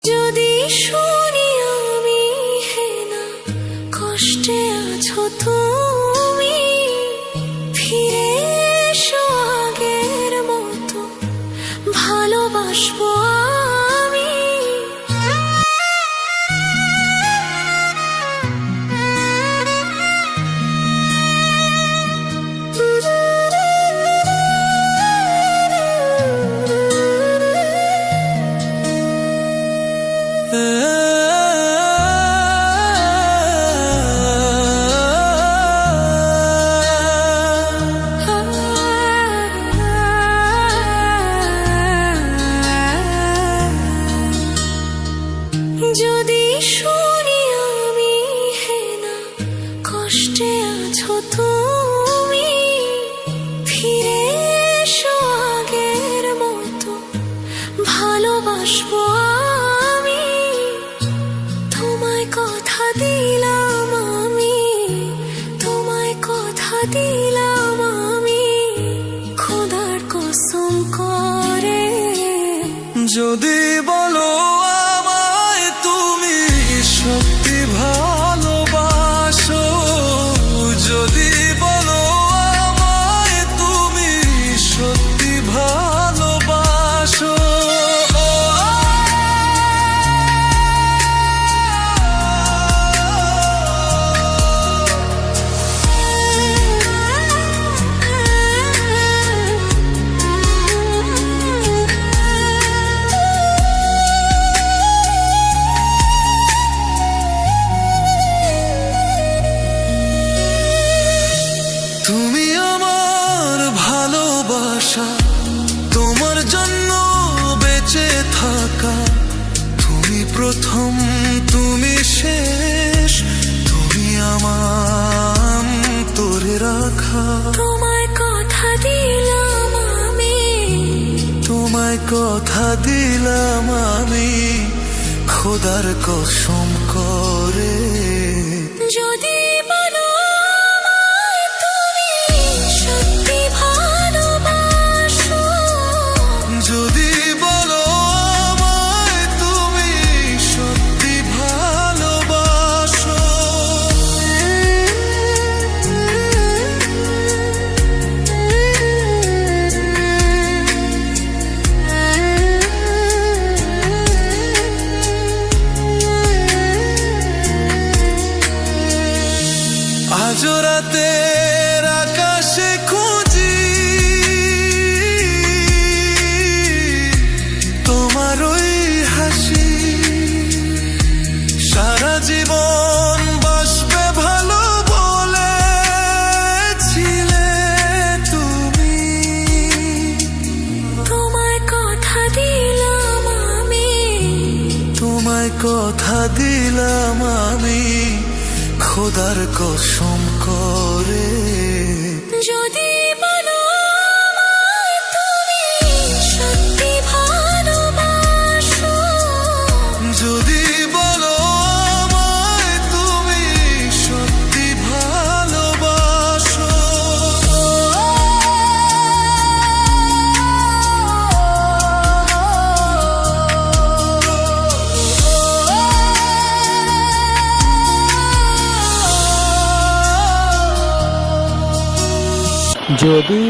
যদি শুনি আমি হেনা কষ্টে আছো তুমি, ফিরে এসো আগের মতো ভালোবাসবো আমি। যদি শুনি আমি হেনা কষ্টে আছো তুমি, ফিরে এসো আগের মতো ভালোবাসবো আমি। তোমায় কথা দিলাম আমি, তোমায় কথা দিলাম আমি, খোদার কসম করে। যদি বলো আমায় তুমি সত্যি ভালোবাসো, যদি বলো আমায় তুমি সত্যি ভালোবাসো, তুমি আমার ভালোবাসা, তোমার জন্য বেঁচে থাকা, তুমি প্রথম তুমি শেষ, তুমি আমার তোরে রাখা। তোমায় কথা দিলাম আমি, তোমায় কথা দিলাম আমি, খোদার কসম করে। যদি বলো আমায় তুমি সত্যি ভালোবাসো, যদি বলো আমায় তুমি সত্যি ভালোবাসো, আজ রাতের আকাশে খুঁজি তোমার ওই হাসি, সারা জীবন বাসবে ভালো বলেছিলে তুমি। তোমায় কথা দিলাম আমি, তোমায় কথা দিলাম আমি, খোদার কসম করে। যদি বলো আমায় তুমি সত্যি ভালোবাসো, যদি বলো আমায় তুমি সত্যি ভালোবাসো, যদি